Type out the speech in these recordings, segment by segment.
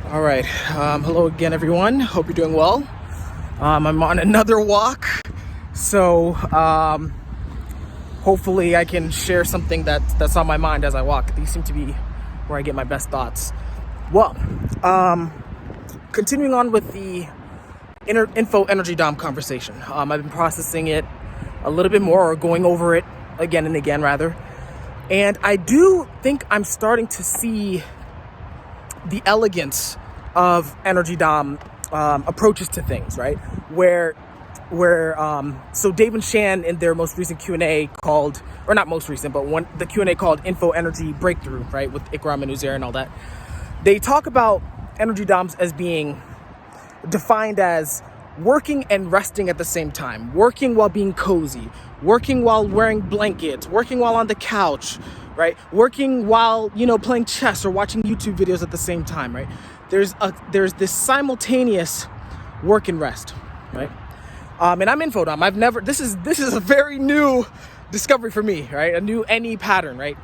All right. Hello again, everyone. Hope you're doing well. I'm on another walk, so hopefully I can share something that's on my mind as I walk. These seem to be where I get my best thoughts. Well, continuing on with the info energy dom conversation. I've been processing it a little bit more, or going over it again and again, rather. And I do think I'm starting to see the elegance of energy dom approaches to things, right? So Dave and Shan, in their most recent Q&A called, or not most recent, but the Q&A called Info Energy Breakthrough, right, with Ikram and Uzair and all that, they talk about energy doms as being defined as working and resting at the same time, working while being cozy, working while wearing blankets, working while on the couch, right? Working while, playing chess or watching YouTube videos at the same time, right? There's this simultaneous work and rest, right? And I'm infodom. This is a very new discovery for me, right? A new NE pattern, right?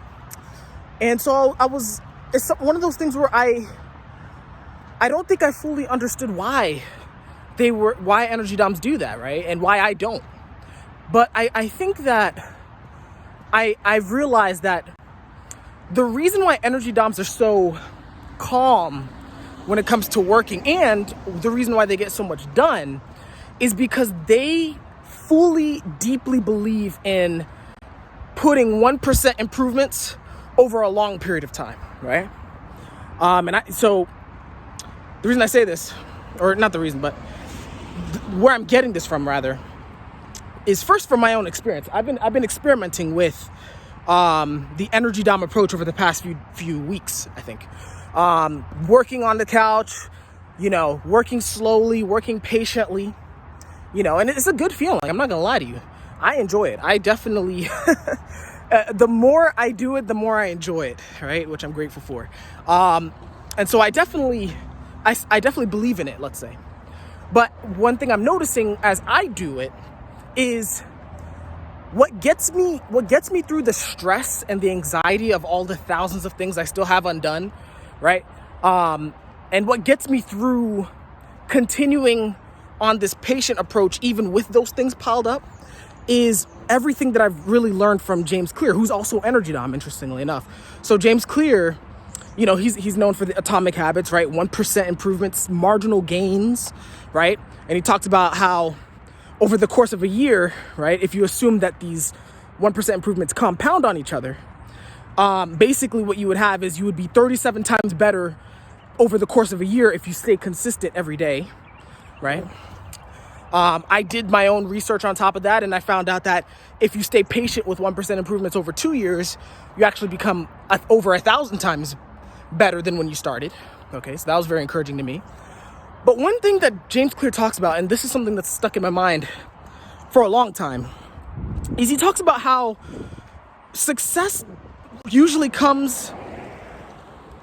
And so it's one of those things where I don't think I fully understood why energy doms do that, right? And why I don't. But I think that I've realized that the reason why energy doms are so calm when it comes to working, and the reason why they get so much done, is because they fully, deeply believe in putting 1% improvements over a long period of time, right? So the reason I say this, or not the reason, but where I'm getting this from, rather, is first from my own experience. I've been experimenting with the energy dom approach over the past few weeks, I think. Working on the couch, working slowly, working patiently, and it's a good feeling. I'm not gonna lie to you. I enjoy it. I definitely, the more I do it, the more I enjoy it, right? Which I'm grateful for. And so I definitely believe in it, let's say. But one thing I'm noticing as I do it is what gets me through the stress and the anxiety of all the thousands of things I still have undone, right? And what gets me through continuing on this patient approach, even with those things piled up, is everything that I've really learned from James Clear, who's also energy dom, interestingly enough. So James Clear, he's known for the atomic habits, right? 1% improvements, marginal gains, right? And he talked about how over the course of a year, right, if you assume that these 1% improvements compound on each other, basically what you would have is you would be 37 times better over the course of a year if you stay consistent every day, right? I did my own research on top of that, and I found out that if you stay patient with 1% improvements over 2 years, you actually become over 1,000 times better than when you started. Okay, so that was very encouraging to me. But one thing that James Clear talks about, and this is something that's stuck in my mind for a long time, is he talks about how success usually comes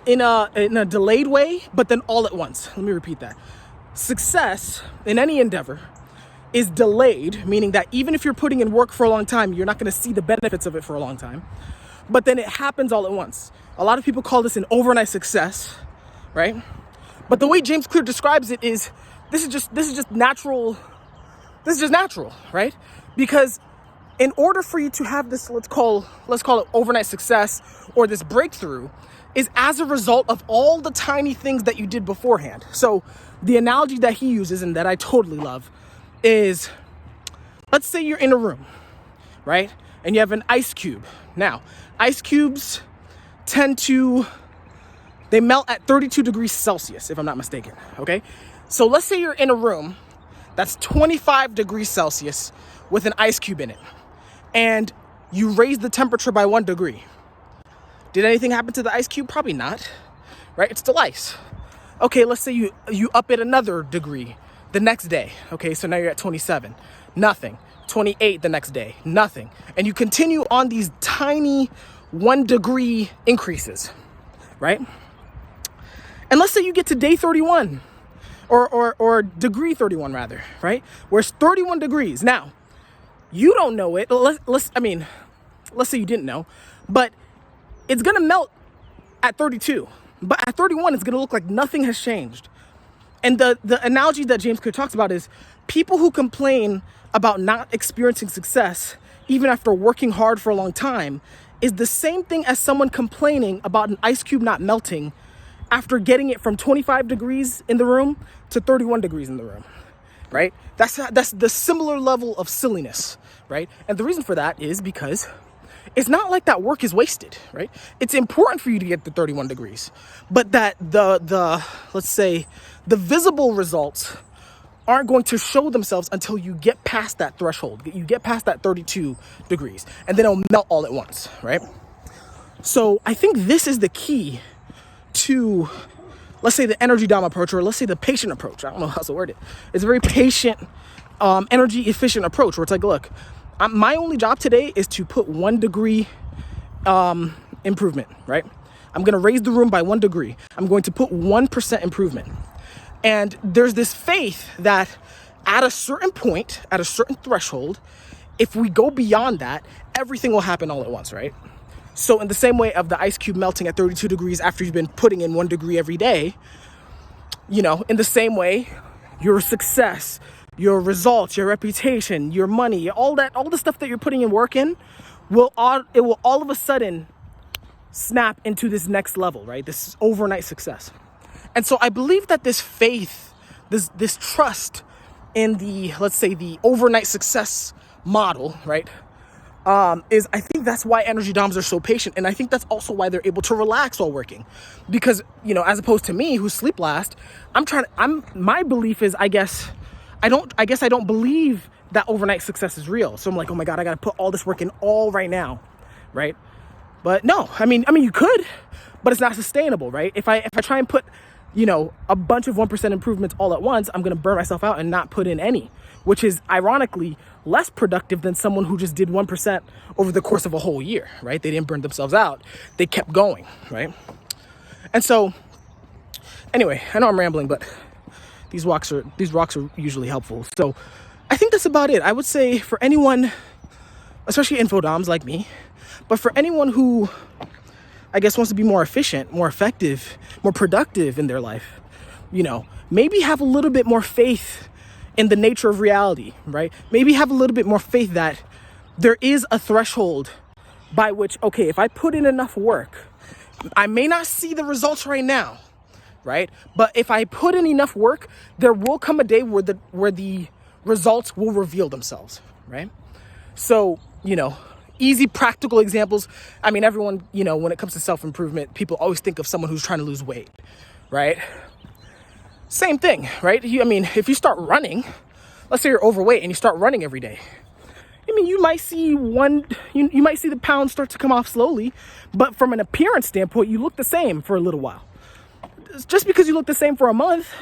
in a delayed way, but then all at once. Let me repeat that. Success in any endeavor is delayed, meaning that even if you're putting in work for a long time, you're not going to see the benefits of it for a long time. But then it happens all at once. A lot of people call this an overnight success, right? But the way James Clear describes it is this is just natural. This is just natural, right? Because in order for you to have this, let's call it overnight success, or this breakthrough, is as a result of all the tiny things that you did beforehand. So the analogy that he uses, and that I totally love, is, let's say you're in a room, right? And you have an ice cube. Now, ice cubes they melt at 32 degrees Celsius, if I'm not mistaken, okay? So let's say you're in a room that's 25 degrees Celsius with an ice cube in it, and you raise the temperature by 1 degree. Did anything happen to the ice cube? Probably not, right? It's still ice. Okay, let's say you up it another degree the next day. Okay, so now you're at 27. Nothing. 28 the next day. Nothing. And you continue on these tiny 1 degree increases, right? And let's say you get to day 31, or degree 31 rather, right? Where it's 31 degrees. Now, you don't know it. Let's say you didn't know, but it's gonna melt at 32, But at 31, it's going to look like nothing has changed. And the analogy that James Clear talks about is people who complain about not experiencing success, even after working hard for a long time, is the same thing as someone complaining about an ice cube not melting after getting it from 25 degrees in the room to 31 degrees in the room, right? That's the similar level of silliness, right? And the reason for that is because it's not like that work is wasted, right? It's important for you to get to 31 degrees, but that the let's say the visible results aren't going to show themselves until you get past that threshold. You get past that 32 degrees, and then it'll melt all at once, right? So I think this is the key to, let's say, the energy dom approach, or let's say the patient approach. I don't know how to word it. It's a very patient, energy efficient approach where it's like, look, my only job today is to put 1 degree improvement, right? I'm going to raise the room by 1 degree. I'm going to put 1% improvement. And there's this faith that at a certain point, at a certain threshold, if we go beyond that, everything will happen all at once, right? So in the same way of the ice cube melting at 32 degrees after you've been putting in 1 degree every day, you know, in the same way, your success, your results, your reputation, your money, all the stuff that you're putting in work in, will all of a sudden snap into this next level, right? This overnight success. And so I believe that this faith, this trust in the, let's say, the overnight success model, right, is, I think that's why energy doms are so patient. And I think that's also why they're able to relax while working. Because, you know, as opposed to me, who sleep last, my belief is, I guess I don't believe that overnight success is real. So I'm like, oh my God, I got to put all this work in all right now, right? But no, I mean, you could, but it's not sustainable, right? If I try and put, you know, a bunch of 1% improvements all at once, I'm going to burn myself out and not put in any, which is ironically less productive than someone who just did 1% over the course of a whole year, right? They didn't burn themselves out. They kept going, right? And so anyway, I know I'm rambling, but these rocks are usually helpful. So I think that's about it. I would say for anyone, especially infodoms like me, but for anyone who, I guess, wants to be more efficient, more effective, more productive in their life, you know, maybe have a little bit more faith in the nature of reality, right? Maybe have a little bit more faith that there is a threshold by which, okay, if I put in enough work, I may not see the results right now, right? But if I put in enough work, there will come a day where the results will reveal themselves, right? So, you know, easy practical examples. I mean, everyone, you know, when it comes to self-improvement, people always think of someone who's trying to lose weight, right? Same thing, right? I mean, if you start running, let's say you're overweight and you start running every day, I mean, you might see you might see the pounds start to come off slowly, but from an appearance standpoint, you look the same for a little while. Just because you look the same for a month,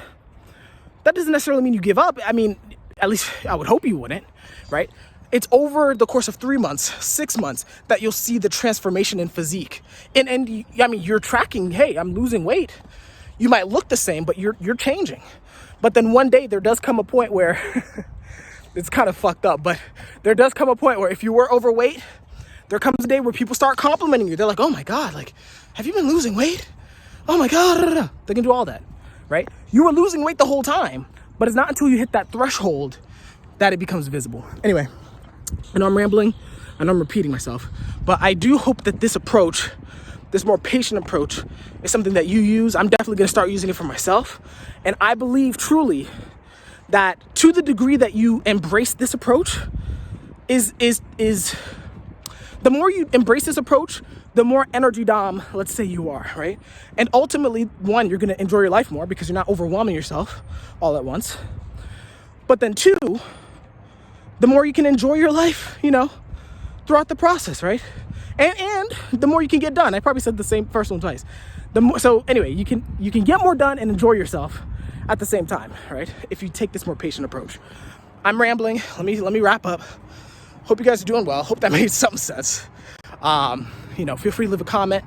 that doesn't necessarily mean you give up. I mean, at least I would hope you wouldn't, right? It's over the course of 3 months, 6 months that you'll see the transformation in physique. And I mean, you're tracking, hey, I'm losing weight. You might look the same, but you're changing. But then one day there does come a point where it's kind of fucked up, but there does come a point where if you were overweight, there comes a day where people start complimenting you. They're like, oh my God, like, have you been losing weight? Oh my God. They can do all that, right? You were losing weight the whole time, but it's not until you hit that threshold that it becomes visible. Anyway, I know I'm rambling. I know I'm repeating myself, but I do hope that this approach, this more patient approach, is something that you use. I'm definitely going to start using it for myself. And I believe truly that to the degree that you embrace this approach is the more you embrace this approach, the more energy dom, let's say, you are, right? And ultimately, one, you're going to enjoy your life more because you're not overwhelming yourself all at once. But then two, the more you can enjoy your life, you know, throughout the process, right? And the more you can get done. I probably said the same first one twice. So anyway, you can get more done and enjoy yourself at the same time, right? If you take this more patient approach. I'm rambling. Let me wrap up. Hope you guys are doing well. Hope that made some sense. You know, feel free to leave a comment,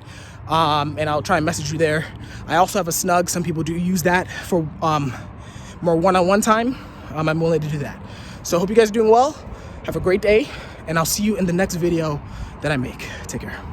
and I'll try and message you there. I also have a Snug. Some people do use that for more one-on-one time. I'm willing to do that. So hope you guys are doing well. Have a great day, and I'll see you in the next video that I make. Take care.